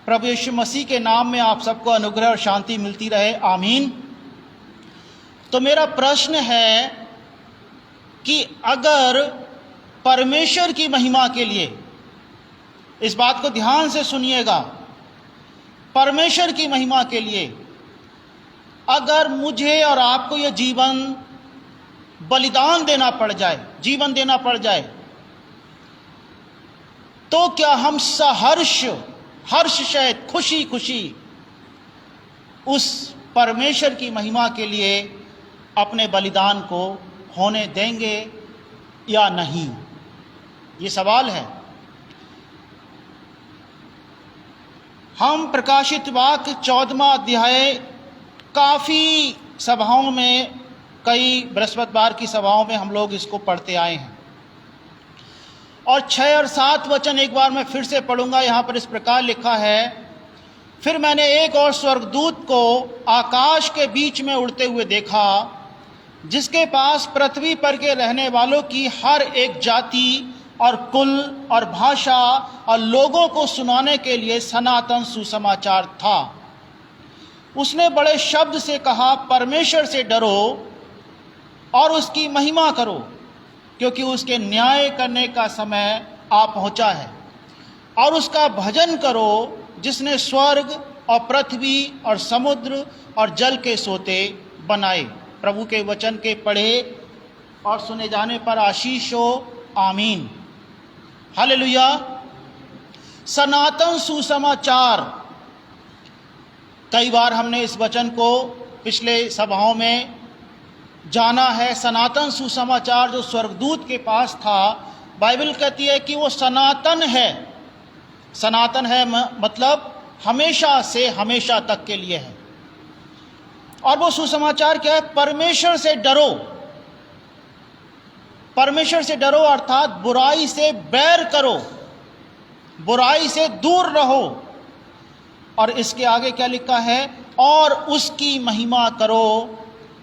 प्रभु यीशु मसीह के नाम में आप सबको अनुग्रह और शांति मिलती रहे, आमीन। तो मेरा प्रश्न है कि अगर परमेश्वर की महिमा के लिए, इस बात को ध्यान से सुनिएगा, परमेश्वर की महिमा के लिए अगर मुझे और आपको यह जीवन बलिदान देना पड़ जाए, जीवन देना पड़ जाए, तो क्या हम सहर्ष, हर्ष सहित, खुशी खुशी उस परमेश्वर की महिमा के लिए अपने बलिदान को होने देंगे या नहीं? ये सवाल है। हम प्रकाशित वाक्य 14वां अध्याय काफ़ी सभाओं में, कई बृहस्पतिवार की सभाओं में हम लोग इसको पढ़ते आए हैं, और 6 और 7 वचन एक बार मैं फिर से पढ़ूंगा। यहाँ पर इस प्रकार लिखा है, फिर मैंने एक और स्वर्गदूत को आकाश के बीच में उड़ते हुए देखा, जिसके पास पृथ्वी पर के रहने वालों की हर एक जाति और कुल और भाषा और लोगों को सुनाने के लिए सनातन सुसमाचार था। उसने बड़े शब्द से कहा, परमेश्वर से डरो और उसकी महिमा करो, क्योंकि उसके न्याय करने का समय आ पहुंचा है। और उसका भजन करो, जिसने स्वर्ग और पृथ्वी और समुद्र और जल के सोते बनाए। प्रभु के वचन के पढ़े और सुने जाने पर आशीष हो, आमीन, हालेलुया। सनातन सुसमाचार, कई बार हमने इस वचन को पिछले सभाओं में जाना है। सनातन सुसमाचार जो स्वर्गदूत के पास था, बाइबल कहती है कि वो सनातन है। सनातन है मतलब हमेशा से हमेशा तक के लिए है। और वो सुसमाचार क्या है? परमेश्वर से डरो। परमेश्वर से डरो अर्थात बुराई से बैर करो, बुराई से दूर रहो। और इसके आगे क्या लिखा है? और उसकी महिमा करो,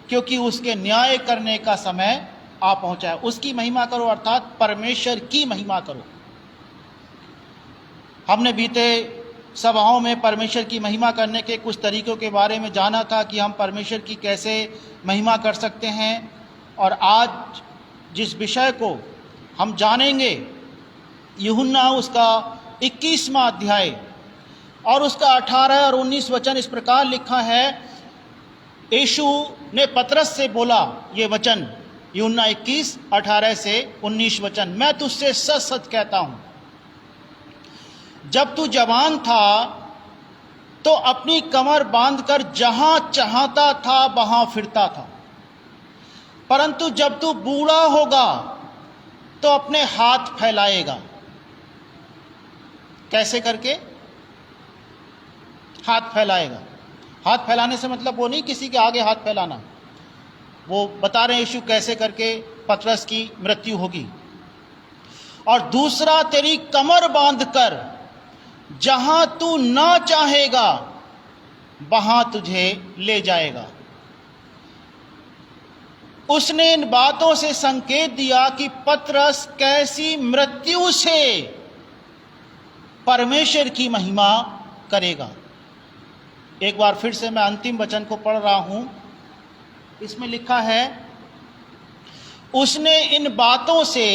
क्योंकि उसके न्याय करने का समय आ पहुंचा है। उसकी महिमा करो अर्थात परमेश्वर की महिमा करो। हमने बीते सभाओं में परमेश्वर की महिमा करने के कुछ तरीकों के बारे में जाना था कि हम परमेश्वर की कैसे महिमा कर सकते हैं। और आज जिस विषय को हम जानेंगे, यूहन्ना उसका 21वां अध्याय और उसका 18 और 19 वचन इस प्रकार लिखा है। यीशु ने पतरस से बोला ये वचन, यूहन्ना 21, 18 से 19 वचन, मैं तुझसे सच सच कहता हूं, जब तू जवान था तो अपनी कमर बांधकर जहां चाहता था वहां फिरता था, परंतु जब तू बूढ़ा होगा तो अपने हाथ फैलाएगा। कैसे करके हाथ फैलाएगा? हाथ फैलाने से मतलब वो नहीं किसी के आगे हाथ फैलाना, वो बता रहे हैं यीशु कैसे करके पतरस की मृत्यु होगी। और दूसरा, तेरी कमर बांधकर जहां तू ना चाहेगा वहां तुझे ले जाएगा। उसने इन बातों से संकेत दिया कि पतरस कैसी मृत्यु से परमेश्वर की महिमा करेगा। एक बार फिर से मैं अंतिम वचन को पढ़ रहा हूं। इसमें लिखा है, उसने इन बातों से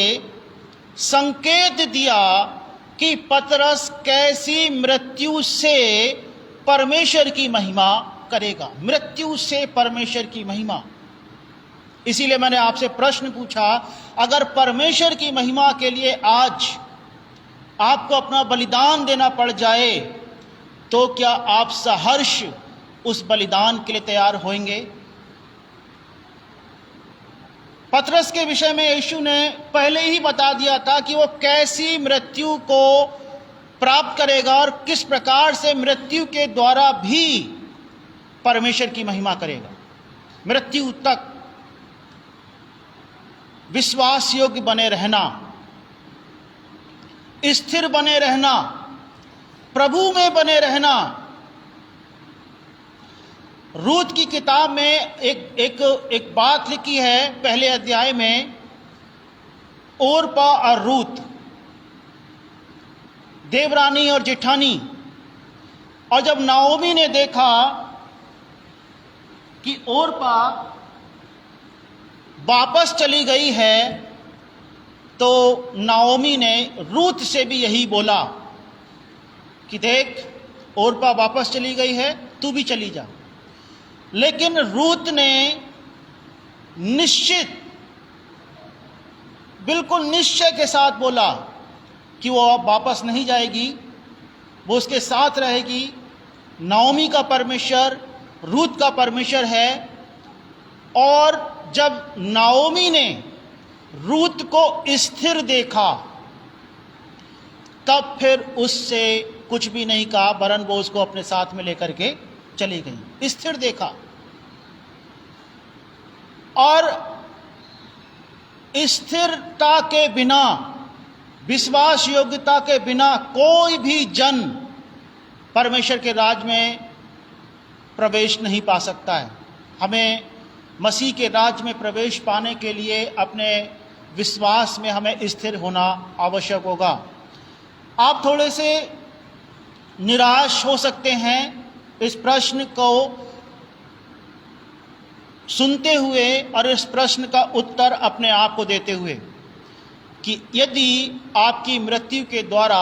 संकेत दिया कि पतरस कैसी मृत्यु से परमेश्वर की महिमा करेगा। मृत्यु से परमेश्वर की महिमा। इसीलिए मैंने आपसे प्रश्न पूछा, अगर परमेश्वर की महिमा के लिए आज आपको अपना बलिदान देना पड़ जाए, तो क्या आप सहर्ष उस बलिदान के लिए तैयार होंगे? पतरस के विषय में यीशु ने पहले ही बता दिया था कि वो कैसी मृत्यु को प्राप्त करेगा और किस प्रकार से मृत्यु के द्वारा भी परमेश्वर की महिमा करेगा। मृत्यु तक विश्वास योग्य बने रहना, स्थिर बने रहना, प्रभु में बने रहना। रूत की किताब में एक बात लिखी है पहले अध्याय में, ओरपा और रूत, देवरानी और जेठानी, और जब नाओमी ने देखा कि ओरपा वापस चली गई है, तो नाओमी ने रूत से भी यही बोला कि देख, ओरपा वापस चली गई है, तू भी चली जा। लेकिन रूत ने बिल्कुल निश्चय के साथ बोला कि वो अब वापस नहीं जाएगी, वो उसके साथ रहेगी। नाओमी का परमेश्वर रूत का परमेश्वर है। और जब नाओमी ने रूत को स्थिर देखा, तब फिर उससे कुछ भी नहीं कहा, वरन वो उसको अपने साथ में लेकर के चली गई। स्थिर देखा। और स्थिरता के बिना, विश्वास योग्यता के बिना कोई भी जन परमेश्वर के राज में प्रवेश नहीं पा सकता है। हमें मसीह के राज में प्रवेश पाने के लिए अपने विश्वास में हमें स्थिर होना आवश्यक होगा। आप थोड़े से निराश हो सकते हैं इस प्रश्न को सुनते हुए और इस प्रश्न का उत्तर अपने आप को देते हुए कि यदि आपकी मृत्यु के द्वारा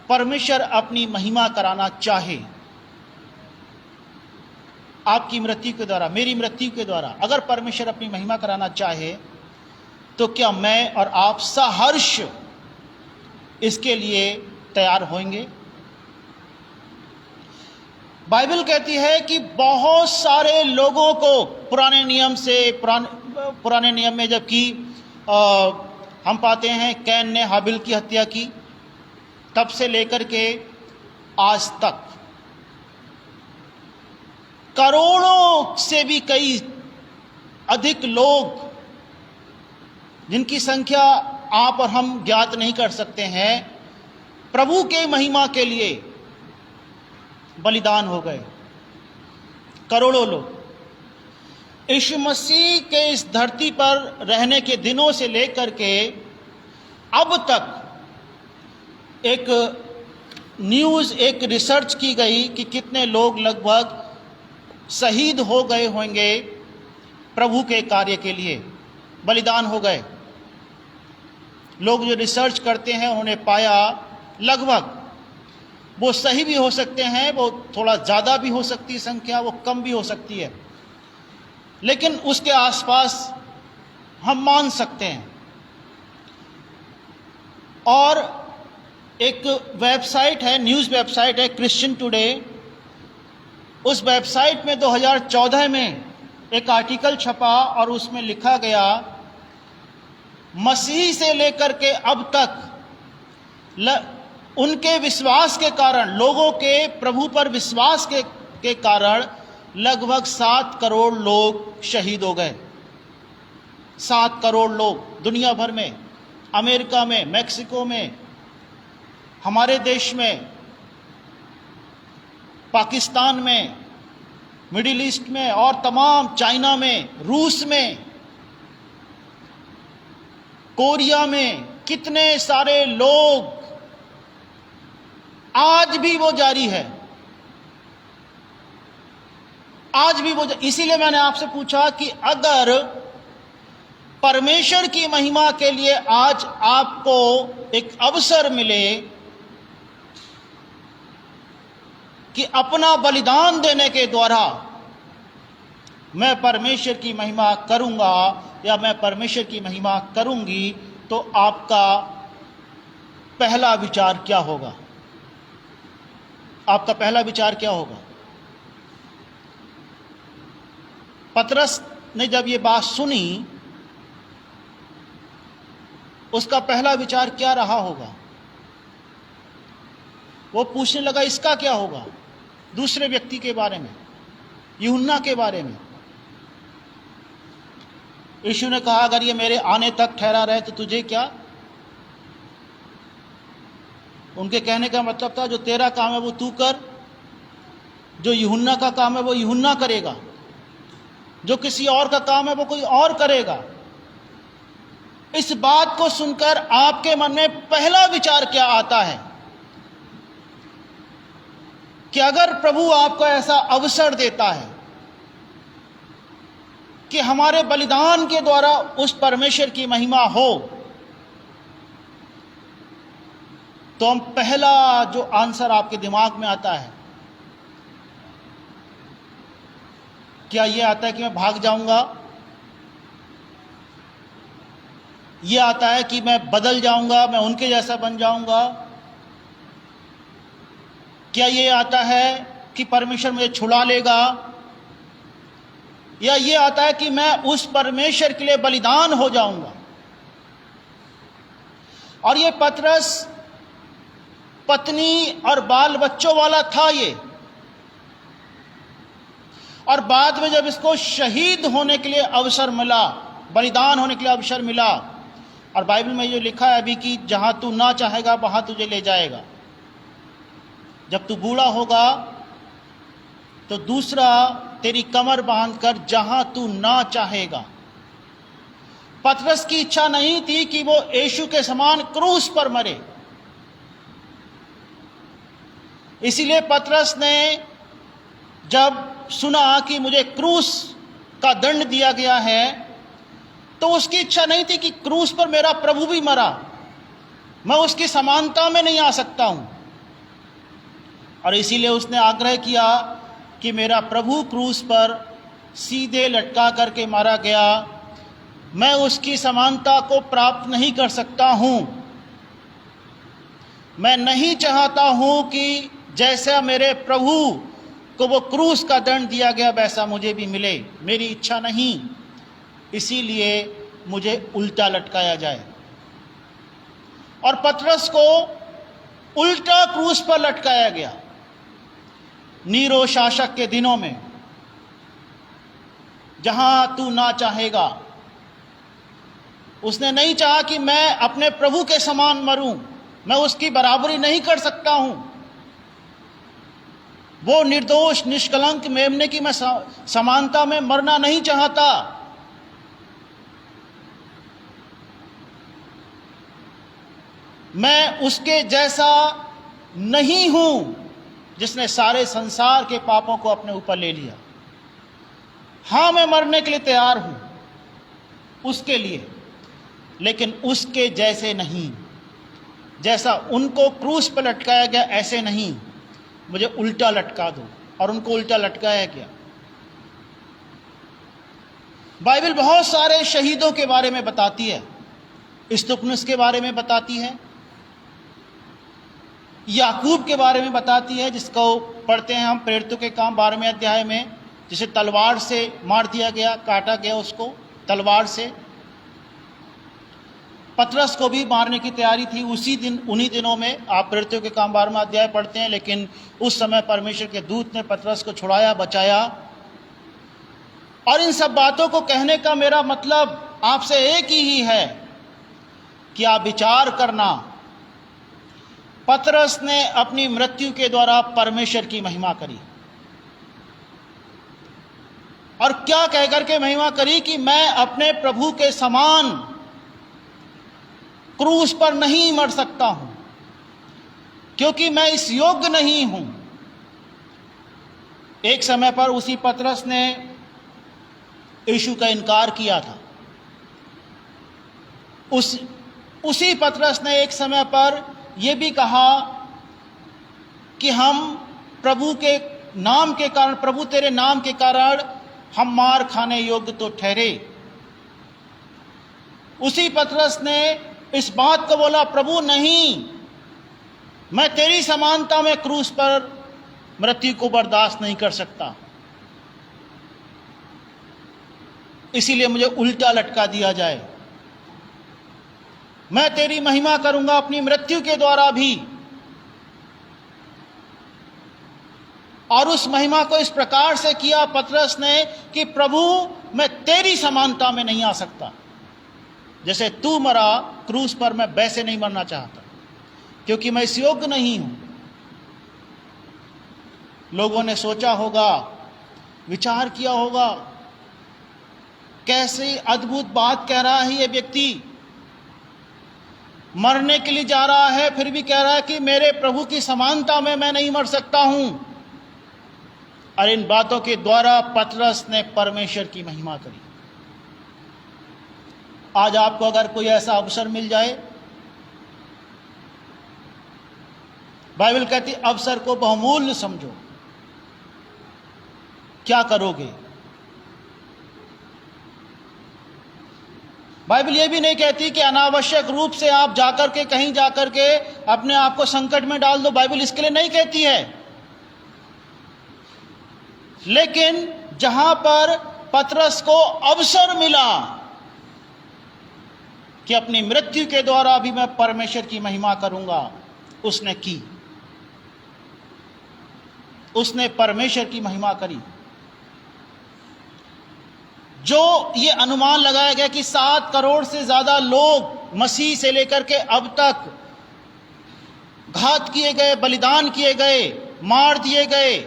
परमेश्वर अपनी महिमा कराना चाहे, आपकी मृत्यु के द्वारा, मेरी मृत्यु के द्वारा अगर परमेश्वर अपनी महिमा कराना चाहे, तो क्या मैं और आप सहर्ष इसके लिए तैयार होंगे? बाइबल कहती है कि बहुत सारे लोगों को पुराने नियम में, जबकि हम पाते हैं कैन ने हाबिल की हत्या की, तब से लेकर के आज तक करोड़ों से भी कई अधिक लोग, जिनकी संख्या आप और हम ज्ञात नहीं कर सकते हैं, प्रभु के महिमा के लिए बलिदान हो गए। करोड़ों लोग यीशु मसीह के इस धरती पर रहने के दिनों से लेकर के अब तक एक न्यूज़, एक रिसर्च की गई कि कितने लोग लगभग शहीद हो गए होंगे प्रभु के कार्य के लिए, बलिदान हो गए। लोग जो रिसर्च करते हैं उन्होंने पाया लगभग, वो सही भी हो सकते हैं, वो थोड़ा ज़्यादा भी हो सकती है संख्या, वो कम भी हो सकती है, लेकिन उसके आसपास हम मान सकते हैं। और एक वेबसाइट है, न्यूज़ वेबसाइट है क्रिश्चियन टुडे, उस वेबसाइट में 2014 में एक आर्टिकल छपा और उसमें लिखा गया, मसीह से लेकर के अब तक उनके विश्वास के कारण, लोगों के प्रभु पर विश्वास के कारण लगभग 7 करोड़ लोग शहीद हो गए। 7 करोड़ लोग दुनिया भर में, अमेरिका में, मैक्सिको में, हमारे देश में, पाकिस्तान में, मिडिल ईस्ट में और तमाम, चाइना में, रूस में, कोरिया में, कितने सारे लोग, आज भी वो जारी है, आज भी वो। इसीलिए मैंने आपसे पूछा कि अगर परमेश्वर की महिमा के लिए आज आपको एक अवसर मिले कि अपना बलिदान देने के द्वारा मैं परमेश्वर की महिमा करूंगा या मैं परमेश्वर की महिमा करूंगी, तो आपका पहला विचार क्या होगा? आपका पहला विचार क्या होगा? पतरस ने जब ये बात सुनी, उसका पहला विचार क्या रहा होगा? वो पूछने लगा, इसका क्या होगा? दूसरे व्यक्ति के बारे में, यूहन्ना के बारे में। यीशु ने कहा, अगर ये मेरे आने तक ठहरा रहे तो तुझे क्या? उनके कहने का मतलब था, जो तेरा काम है वो तू कर, जो यूहन्ना का काम है वो यूहन्ना करेगा, जो किसी और का काम है वो कोई और करेगा। इस बात को सुनकर आपके मन में पहला विचार क्या आता है? कि अगर प्रभु आपको ऐसा अवसर देता है कि हमारे बलिदान के द्वारा उस परमेश्वर की महिमा हो, तो हम पहला जो आंसर आपके दिमाग में आता है, क्या ये आता है कि मैं भाग जाऊंगा? ये आता है कि मैं बदल जाऊंगा, मैं उनके जैसा बन जाऊंगा? क्या ये आता है कि परमेश्वर मुझे छुड़ा लेगा? या ये आता है कि मैं उस परमेश्वर के लिए बलिदान हो जाऊंगा? और ये पतरस पत्नी और बाल बच्चों वाला था ये, और बाद में जब इसको शहीद होने के लिए अवसर मिला, बलिदान होने के लिए अवसर मिला, और बाइबल में जो लिखा है अभी कि जहां तू ना चाहेगा वहां तुझे ले जाएगा, जब तू बूढ़ा होगा तो दूसरा तेरी कमर बांधकर जहां तू ना चाहेगा। पतरस की इच्छा नहीं थी कि वो यीशु के समान क्रूस पर मरे, इसीलिए पतरस ने जब सुना कि मुझे क्रूस का दंड दिया गया है, तो उसकी इच्छा नहीं थी कि क्रूस पर मेरा प्रभु भी मरा, मैं उसकी समानता में नहीं आ सकता हूं, और इसीलिए उसने आग्रह किया कि मेरा प्रभु क्रूस पर सीधे लटका करके मारा गया, मैं उसकी समानता को प्राप्त नहीं कर सकता हूं। मैं नहीं चाहता हूं कि जैसा मेरे प्रभु को वो क्रूस का दंड दिया गया वैसा मुझे भी मिले, मेरी इच्छा नहीं, इसीलिए मुझे उल्टा लटकाया जाए। और पतरस को उल्टा क्रूस पर लटकाया गया नीरो शासक के दिनों में, जहां तू ना चाहेगा। उसने नहीं चाहा कि मैं अपने प्रभु के समान मरूं, मैं उसकी बराबरी नहीं कर सकता हूं, वो निर्दोष निष्कलंक मेमने की मैं समानता में मरना नहीं चाहता। मैं उसके जैसा नहीं हूं जिसने सारे संसार के पापों को अपने ऊपर ले लिया। हां, मैं मरने के लिए तैयार हूं उसके लिए, लेकिन उसके जैसे नहीं, जैसा उनको क्रूस पर लटकाया गया ऐसे नहीं, मुझे उल्टा लटका दो। और उनको उल्टा लटकाया गया। बाइबल बहुत सारे शहीदों के बारे में बताती है, इस्तुपनुस के बारे में बताती है, याकूब के बारे में बताती है, जिसको पढ़ते हैं हम प्रेरितों के काम 12वें अध्याय में, जिसे तलवार से मार दिया गया, काटा गया उसको तलवार से। पतरस को भी मारने की तैयारी थी उसी दिन, उन्हीं दिनों में। आप प्रेरितों के काम 12वां अध्याय पढ़ते हैं, लेकिन उस समय परमेश्वर के दूत ने पतरस को छुड़ाया, बचाया। और इन सब बातों को कहने का मेरा मतलब आपसे एक ही है कि आप विचार करना, पतरस ने अपनी मृत्यु के द्वारा परमेश्वर की महिमा करी, और क्या कहकर के महिमा करी कि मैं अपने प्रभु के समान क्रूस पर नहीं मर सकता हूं, क्योंकि मैं इस योग्य नहीं हूं। एक समय पर उसी पतरस ने यीशु का इनकार किया था। उसी पतरस ने एक समय पर यह भी कहा कि हम प्रभु के नाम के कारण, प्रभु तेरे नाम के कारण हम मार खाने योग्य तो ठहरे। उसी पतरस ने इस बात को बोला, प्रभु नहीं, मैं तेरी समानता में क्रूस पर मृत्यु को बर्दाश्त नहीं कर सकता, इसीलिए मुझे उल्टा लटका दिया जाए। मैं तेरी महिमा करूंगा अपनी मृत्यु के द्वारा भी। और उस महिमा को इस प्रकार से किया पतरस ने कि प्रभु, मैं तेरी समानता में नहीं आ सकता, जैसे तू मरा क्रूस पर, मैं वैसे नहीं मरना चाहता, क्योंकि मैं इस योग्य नहीं हूं। लोगों ने सोचा होगा, विचार किया होगा, कैसी अद्भुत बात कह रहा है ये व्यक्ति, मरने के लिए जा रहा है, फिर भी कह रहा है कि मेरे प्रभु की समानता में मैं नहीं मर सकता हूं। और इन बातों के द्वारा पतरस ने परमेश्वर की महिमा करी। आज आपको अगर कोई ऐसा अवसर मिल जाए, बाइबल कहती अवसर को बहुमूल्य समझो, क्या करोगे? बाइबल यह भी नहीं कहती कि अनावश्यक रूप से आप जाकर के कहीं जाकर के अपने आप को संकट में डाल दो। बाइबल इसके लिए नहीं कहती है। लेकिन जहां पर पतरस को अवसर मिला कि अपनी मृत्यु के द्वारा भी मैं परमेश्वर की महिमा करूंगा, उसने की। उसने परमेश्वर की महिमा करी। जो ये अनुमान लगाया गया कि 7 करोड़ से ज्यादा लोग मसीह से लेकर के अब तक घात किए गए, बलिदान किए गए, मार दिए गए,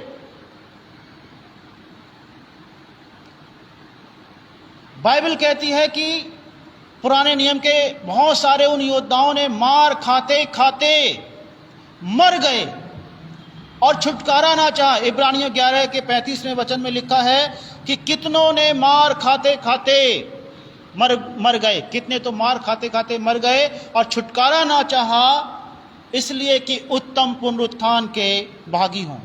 बाइबल कहती है कि पुराने नियम के बहुत सारे उन योद्धाओं ने मार खाते खाते मर गए और छुटकारा ना चाहा। इब्रानियों 11 के 35वें वचन में लिखा है कि कितनों ने मार खाते खाते मर गए, कितने तो मार खाते खाते मर गए और छुटकारा ना चाहा, इसलिए कि उत्तम पुनरुत्थान के भागी हों।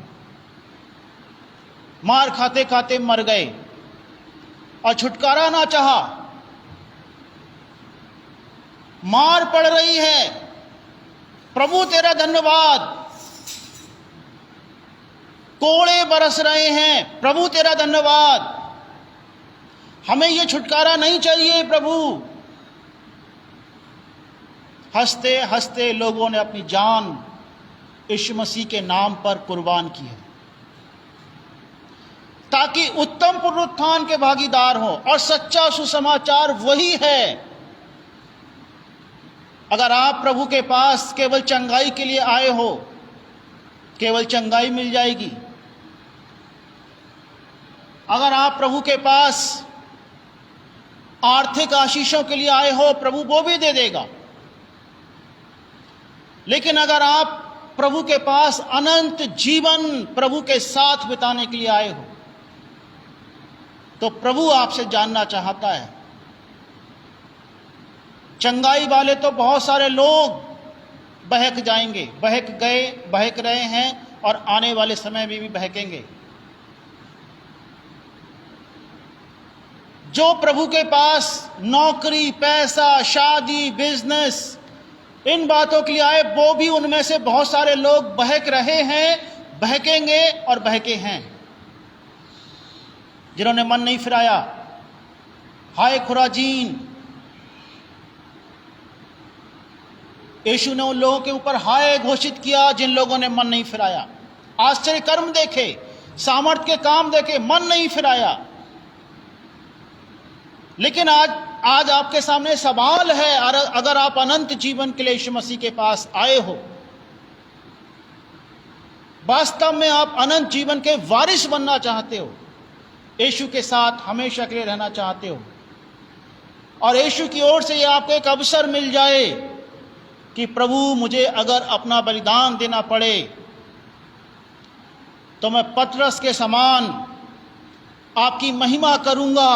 मार खाते खाते मर गए और छुटकारा ना चाहा। मार पड़ रही है, प्रभु तेरा धन्यवाद। कोड़े बरस रहे हैं, प्रभु तेरा धन्यवाद। हमें यह छुटकारा नहीं चाहिए प्रभु। हंसते हंसते लोगों ने अपनी जान यीशु मसीह के नाम पर कुर्बान की है ताकि उत्तम पुनरुत्थान के भागीदार हो। और सच्चा सुसमाचार वही है। अगर आप प्रभु के पास केवल चंगाई के लिए आए हो, केवल चंगाई मिल जाएगी। अगर आप प्रभु के पास आर्थिक आशीषों के लिए आए हो, प्रभु वो भी दे देगा। लेकिन अगर आप प्रभु के पास अनंत जीवन प्रभु के साथ बिताने के लिए आए हो, तो प्रभु आपसे जानना चाहता है। चंगाई वाले तो बहुत सारे लोग बहक जाएंगे, बहक गए, बहक रहे हैं और आने वाले समय में भी बहकेंगे। जो प्रभु के पास नौकरी, पैसा, शादी, बिजनेस, इन बातों के लिए आए, वो भी उनमें से बहुत सारे लोग बहक रहे हैं, बहकेंगे और बहके हैं। जिन्होंने मन नहीं फिराया, हाय खुराजीन, यीशु ने उन लोगों के ऊपर हाय घोषित किया जिन लोगों ने मन नहीं फिराया। आश्चर्य कर्म देखे, सामर्थ्य के काम देखे, मन नहीं फिराया। लेकिन आज आपके सामने सवाल है, अगर आप अनंत जीवन के लिए यीशु मसीह के पास आए हो, वास्तव में आप अनंत जीवन के वारिस बनना चाहते हो, यीशु के साथ हमेशा के लिए रहना चाहते हो, और यीशु की ओर से यह आपको एक अवसर मिल जाए कि प्रभु मुझे अगर अपना बलिदान देना पड़े तो मैं पतरस के समान आपकी महिमा करूंगा।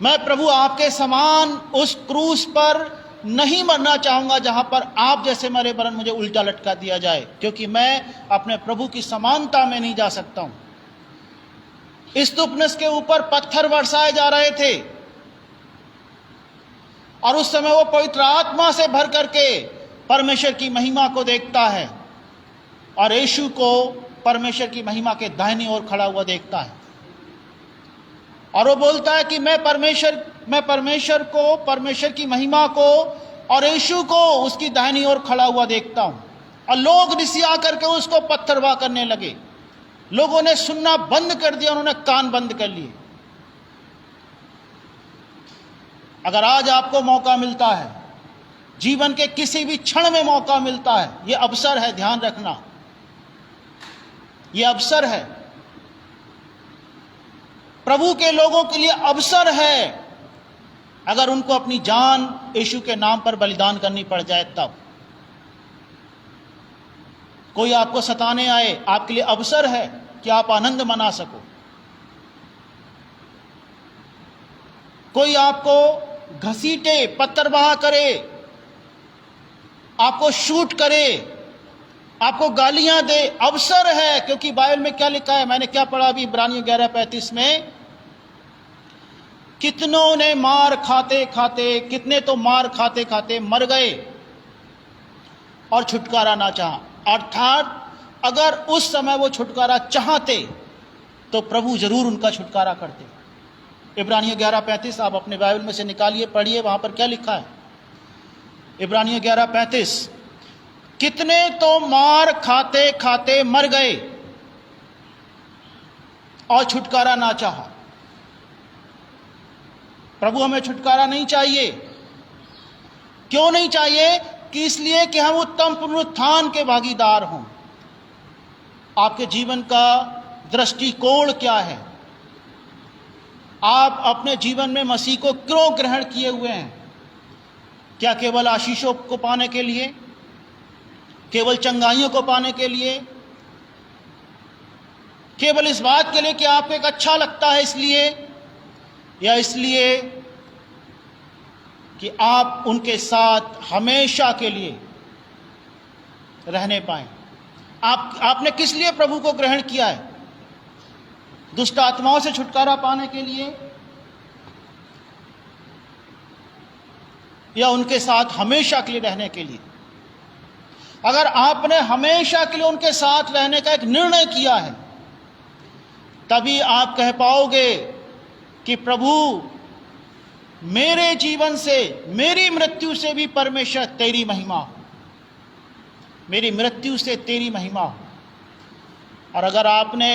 मैं प्रभु आपके समान उस क्रूस पर नहीं मरना चाहूंगा जहां पर आप जैसे मरे, वरन मुझे उल्टा लटका दिया जाए, क्योंकि मैं अपने प्रभु की समानता में नहीं जा सकता हूं। स्तुपनस के ऊपर पत्थर बरसाए जा रहे थे और उस समय वो पवित्र आत्मा से भर करके परमेश्वर की महिमा को देखता है और यीशु को परमेश्वर की महिमा के दाहिनी ओर खड़ा हुआ देखता है और वो बोलता है कि मैं परमेश्वर को, परमेश्वर की महिमा को और यीशु को उसकी दाहिनी ओर खड़ा हुआ देखता हूं। और लोग रिसिया करके उसको पत्थरवाह करने लगे। लोगों ने सुनना बंद कर दिया, उन्होंने कान बंद कर लिए। अगर आज आपको मौका मिलता है, जीवन के किसी भी क्षण में मौका मिलता है, यह अवसर है, ध्यान रखना, यह अवसर है, प्रभु के लोगों के लिए अवसर है। अगर उनको अपनी जान यीशु के नाम पर बलिदान करनी पड़ जाए तब। कोई आपको सताने आए, आपके लिए अवसर है कि आप आनंद मना सको। कोई आपको घसीटे, पत्थरबाह करे, आपको शूट करे, आपको गालियां दे, अवसर है। क्योंकि बाइबल में क्या लिखा है, मैंने क्या पढ़ा अभी इब्रानियों 11:35 में, कितनों ने मार खाते खाते, कितने तो मार खाते खाते मर गए और छुटकारा ना चाहा। अर्थात अगर उस समय वो छुटकारा चाहते तो प्रभु जरूर उनका छुटकारा करते। इब्रानियों 11:35 आप अपने बाइबल में से निकालिए, पढ़िए, वहां पर क्या लिखा है। इब्रानियों 11:35, कितने तो मार खाते खाते मर गए और छुटकारा ना चाहा। प्रभु हमें छुटकारा नहीं चाहिए। क्यों नहीं चाहिए? कि इसलिए कि हम उत्तम पुनरुत्थान के भागीदार हों। आपके जीवन का दृष्टिकोण क्या है? आप अपने जीवन में मसीह को क्यों ग्रहण किए हुए हैं? क्या केवल आशीषों को पाने के लिए, केवल चंगाइयों को पाने के लिए, केवल इस बात के लिए कि आपको एक अच्छा लगता है इसलिए, या इसलिए कि आप उनके साथ हमेशा के लिए रहने पाएं? आपने किस लिए प्रभु को ग्रहण किया है? दुष्ट आत्माओं से छुटकारा पाने के लिए, या उनके साथ हमेशा के लिए रहने के लिए? अगर आपने हमेशा के लिए उनके साथ रहने का एक निर्णय किया है, तभी आप कह पाओगे कि प्रभु, मेरे जीवन से, मेरी मृत्यु से भी परमेश्वर तेरी महिमा हो, मेरी मृत्यु से तेरी महिमा हो। और अगर आपने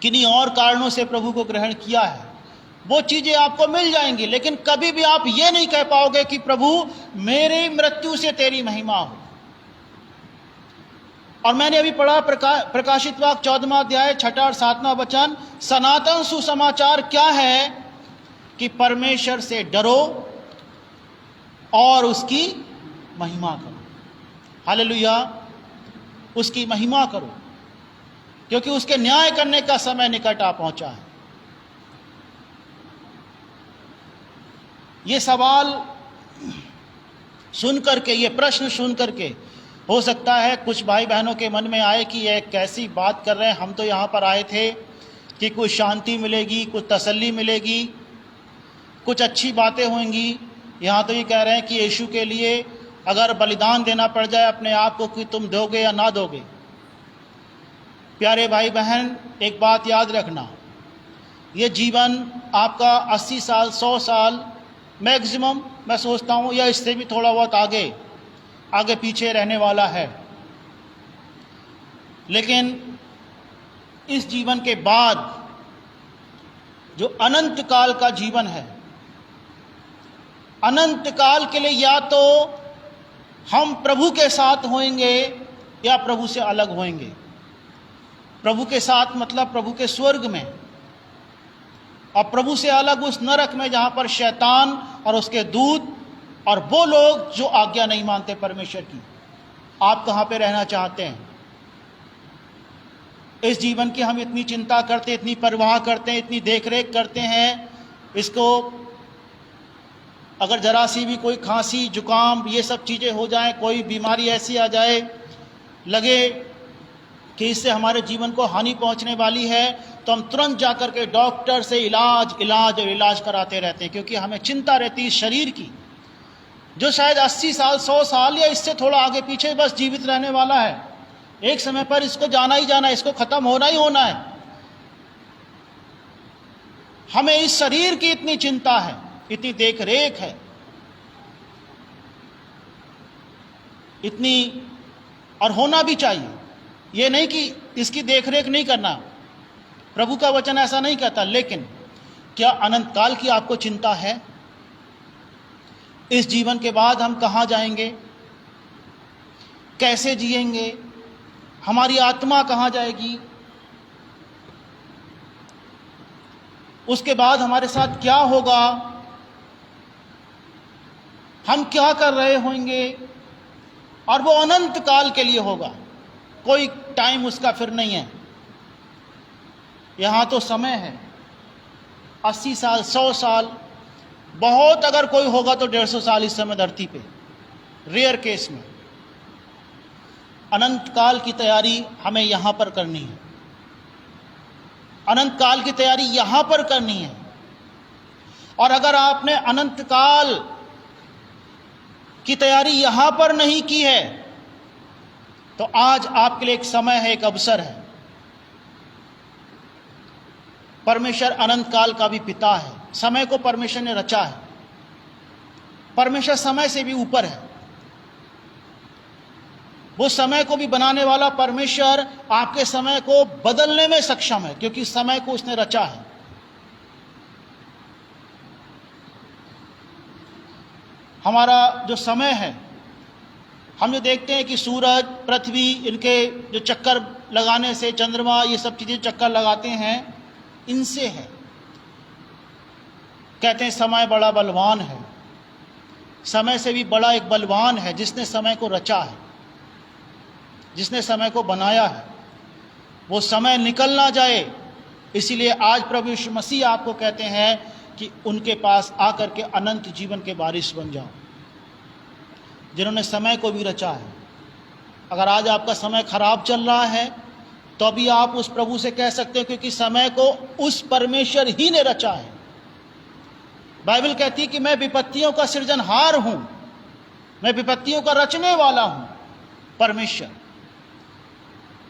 किन्हीं और कारणों से प्रभु को ग्रहण किया है, वो चीजें आपको मिल जाएंगी, लेकिन कभी भी आप ये नहीं कह पाओगे कि प्रभु, मेरी मृत्यु से तेरी महिमा हो। और मैंने अभी पढ़ा प्रकाशित वाक्य 14वां अध्याय 6 और 7वां वचन, सनातन सुसमाचार क्या है कि परमेश्वर से डरो और उसकी महिमा करो। हालेलुया, उसकी महिमा करो, क्योंकि उसके न्याय करने का समय निकट आ पहुंचा है। ये सवाल सुन करके, ये प्रश्न सुन करके हो सकता है कुछ भाई बहनों के मन में आए कि यह कैसी बात कर रहे हैं, हम तो यहाँ पर आए थे कि कुछ शांति मिलेगी, कुछ तसल्ली मिलेगी, कुछ अच्छी बातें होंगी। यहाँ तो ये कह रहे हैं कि यीशु के लिए अगर बलिदान देना पड़ जाए अपने आप को, कि तुम दोगे या ना दोगे। प्यारे भाई बहन, एक बात याद रखना, ये जीवन आपका 80 साल, 100 साल मैक्सिमम, मैं सोचता हूँ, या इससे भी थोड़ा बहुत आगे पीछे रहने वाला है। लेकिन इस जीवन के बाद जो अनंत काल का जीवन है, अनंत काल के लिए या तो हम प्रभु के साथ होंगे या प्रभु से अलग होंगे। प्रभु के साथ मतलब प्रभु के स्वर्ग में, और प्रभु से अलग उस नरक में जहां पर शैतान और उसके दूत और वो लोग जो आज्ञा नहीं मानते परमेश्वर की। आप कहां पे रहना चाहते हैं? इस जीवन की हम इतनी चिंता करते, इतनी परवाह करते हैं, इतनी देखरेख करते हैं, इसको अगर जरा सी भी कोई खांसी, जुकाम, ये सब चीज़ें हो जाएं, कोई बीमारी ऐसी आ जाए, लगे कि इससे हमारे जीवन को हानि पहुंचने वाली है, तो हम तुरंत जाकर के डॉक्टर से इलाज कराते रहते हैं, क्योंकि हमें चिंता रहती है शरीर की, जो शायद 80 साल, 100 साल या इससे थोड़ा आगे पीछे बस जीवित रहने वाला है। एक समय पर इसको जाना ही जाना है, इसको खत्म होना ही होना है। हमें इस शरीर की इतनी चिंता है, इतनी देख रेख है, इतनी, और होना भी चाहिए। ये नहीं कि इसकी देख रेख नहीं करना, प्रभु का वचन ऐसा नहीं कहता। लेकिन क्या अनंत काल की आपको चिंता है? इस जीवन के बाद हम कहाँ जाएंगे, कैसे जिएंगे, हमारी आत्मा कहाँ जाएगी, उसके बाद हमारे साथ क्या होगा, हम क्या कर रहे होंगे, और वो अनंत काल के लिए होगा। कोई टाइम उसका फिर नहीं है। यहाँ तो समय है, 80 साल, 100 साल, बहुत अगर कोई होगा तो 150 साल इस समय धरती पे, रेयर केस में। अनंत काल की तैयारी हमें यहाँ पर करनी है, अनंत काल की तैयारी यहाँ पर करनी है। और अगर आपने अनंत काल की तैयारी यहाँ पर नहीं की है तो आज आपके लिए एक समय है, एक अवसर है। परमेश्वर अनंत काल का भी पिता है, समय को परमेश्वर ने रचा है। परमेश्वर समय से भी ऊपर है, वो समय को भी बनाने वाला परमेश्वर आपके समय को बदलने में सक्षम है, क्योंकि समय को उसने रचा है। हमारा जो समय है, हम जो देखते हैं कि सूरज, पृथ्वी, इनके जो चक्कर लगाने से, चंद्रमा, ये सब चीज़ें चक्कर लगाते हैं, इनसे है। कहते हैं समय बड़ा बलवान है, समय से भी बड़ा एक बलवान है जिसने समय को रचा है, जिसने समय को बनाया है। वो समय निकल ना जाए, इसीलिए आज प्रभु यीशु मसीह आपको कहते हैं कि उनके पास आकर के अनंत जीवन के वारिस बन जाओ, जिन्होंने समय को भी रचा है। अगर आज आपका समय खराब चल रहा है तो अभी आप उस प्रभु से कह सकते हैं, क्योंकि समय को उस परमेश्वर ही ने रचा है। बाइबल कहती है कि मैं विपत्तियों का सृजनहार हूं, मैं विपत्तियों का रचने वाला हूं, परमेश्वर।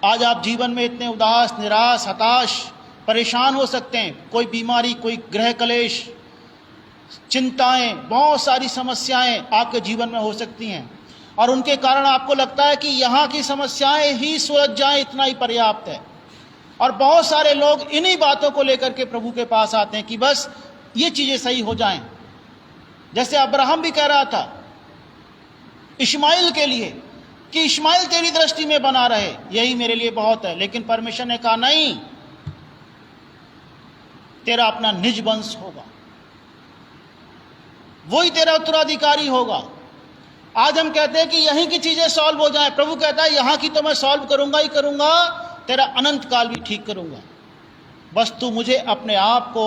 आज आप जीवन में इतने उदास, निराश, हताश, परेशान हो सकते हैं। कोई बीमारी, कोई गृह कलेश, चिंताएं, बहुत सारी समस्याएं आपके जीवन में हो सकती हैं, और उनके कारण आपको लगता है कि यहाँ की समस्याएं ही सुलझ जाएं, इतना ही पर्याप्त है। और बहुत सारे लोग इन्हीं बातों को लेकर के प्रभु के पास आते हैं कि बस ये चीज़ें सही हो जाएं। जैसे अब्राहम भी कह रहा था इश्माइल के लिए कि इश्माइल तेरी दृष्टि में बना रहे, यही मेरे लिए बहुत है। लेकिन परमेश्वर ने कहा नहीं, तेरा अपना निज वंश होगा, वही तेरा उत्तराधिकारी होगा। आज हम कहते हैं कि यहीं की चीजें सॉल्व हो जाएं, प्रभु कहता है यहां की तो मैं सॉल्व करूंगा ही करूंगा, तेरा अनंत काल भी ठीक करूंगा, बस तू मुझे अपने आप को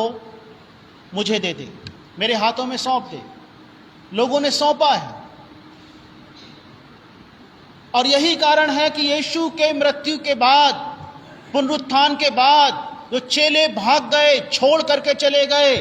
मुझे दे दे, मेरे हाथों में सौंप दे। लोगों ने सौंपा है, और यही कारण है कि यीशु के मृत्यु के बाद, पुनरुत्थान के बाद, जो चेले भाग गए, छोड़ करके चले गए,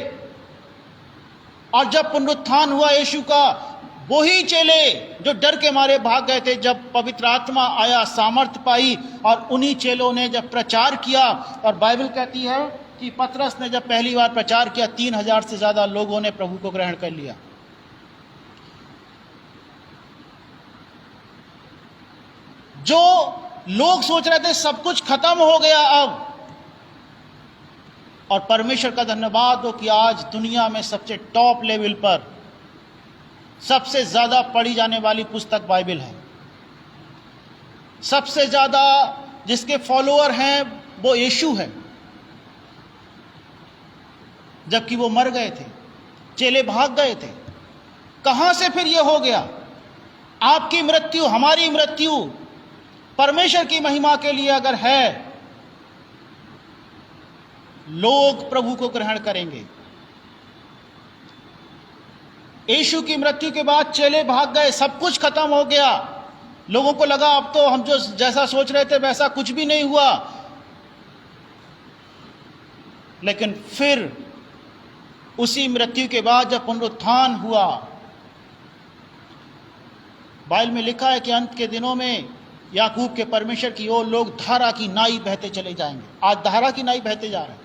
और जब पुनरुत्थान हुआ यीशु का, वही चेले जो डर के मारे भाग गए थे, जब पवित्र आत्मा आया, सामर्थ पाई, और उन्हीं चेलों ने जब प्रचार किया, और बाइबल कहती है कि पतरस ने जब पहली बार प्रचार किया, 3000 से ज्यादा लोगों ने प्रभु को ग्रहण कर लिया। जो लोग सोच रहे थे सब कुछ खत्म हो गया अब, और परमेश्वर का धन्यवाद हो कि आज दुनिया में सबसे टॉप लेवल पर सबसे ज्यादा पढ़ी जाने वाली पुस्तक बाइबल है। सबसे ज्यादा जिसके फॉलोअर हैं वो यीशु है, जबकि वो मर गए थे, चेले भाग गए थे। कहां से फिर ये हो गया? आपकी मृत्यु, हमारी मृत्यु परमेश्वर की महिमा के लिए अगर है, लोग प्रभु को ग्रहण करेंगे। यीशु की मृत्यु के बाद चेले भाग गए, सब कुछ खत्म हो गया। लोगों को लगा अब तो हम जो जैसा सोच रहे थे वैसा कुछ भी नहीं हुआ। लेकिन फिर उसी मृत्यु के बाद जब पुनरुत्थान हुआ, बाइबल में लिखा है कि अंत के दिनों में याकूब के परमेश्वर की ओर लोग धारा की नाई बहते चले जाएंगे। आज धारा की नाई बहते जा रहे हैं।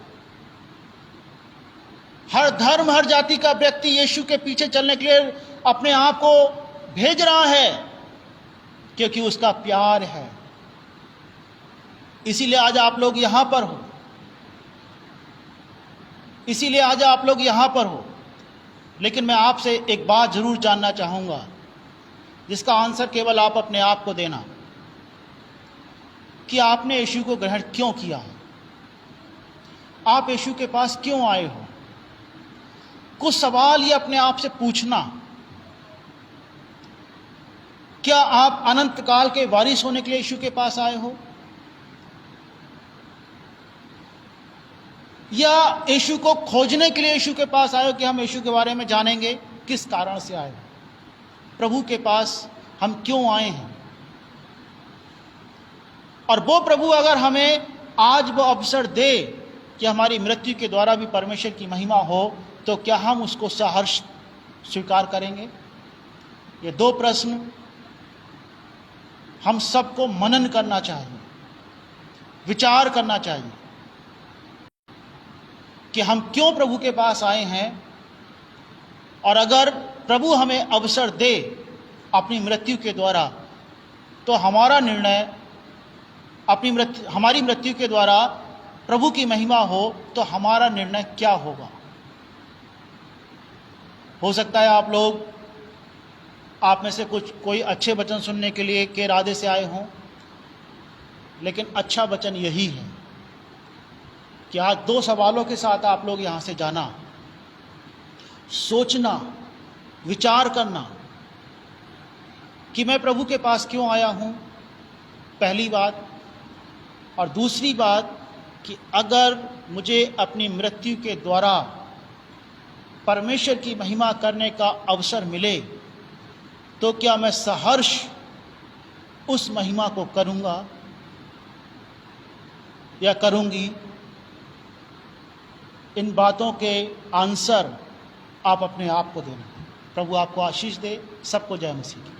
हर धर्म, हर जाति का व्यक्ति यीशु के पीछे चलने के लिए अपने आप को भेज रहा है, क्योंकि उसका प्यार है। इसीलिए आज आप लोग यहां पर हो, इसीलिए आज आप लोग यहां पर हो। लेकिन मैं आपसे एक बात जरूर जानना चाहूंगा, जिसका आंसर केवल आप अपने आप को देना, कि आपने यीशु को ग्रहण क्यों किया है? आप यीशु के पास क्यों आए हो? कुछ सवाल ये अपने आप से पूछना। क्या आप अनंत काल के वारिस होने के लिए यीशु के पास आए हो? या यीशु को खोजने के लिए यीशु के पास आए हो कि हम यीशु के बारे में जानेंगे? किस कारण से आए हो? प्रभु के पास हम क्यों आए हैं? और वो प्रभु अगर हमें आज वो अवसर दे कि हमारी मृत्यु के द्वारा भी परमेश्वर की महिमा हो, तो क्या हम उसको सहर्ष स्वीकार करेंगे? ये दो प्रश्न हम सबको मनन करना चाहिए, विचार करना चाहिए कि हम क्यों प्रभु के पास आए हैं। और अगर प्रभु हमें अवसर दे अपनी मृत्यु के द्वारा, तो हमारा निर्णय हमारी मृत्यु के द्वारा प्रभु की महिमा हो, तो हमारा निर्णय क्या होगा? हो सकता है आप में से कोई अच्छे वचन सुनने के लिए के इरादे से आए हों, लेकिन अच्छा वचन यही है कि आज दो सवालों के साथ आप लोग यहाँ से जाना, सोचना, विचार करना कि मैं प्रभु के पास क्यों आया हूँ, पहली बात। और दूसरी बात कि अगर मुझे अपनी मृत्यु के द्वारा परमेश्वर की महिमा करने का अवसर मिले, तो क्या मैं सहर्ष उस महिमा को करूँगा या करूँगी? इन बातों के आंसर आप अपने आप को देना। प्रभु आपको आशीष दे। सबको जय मसीह की।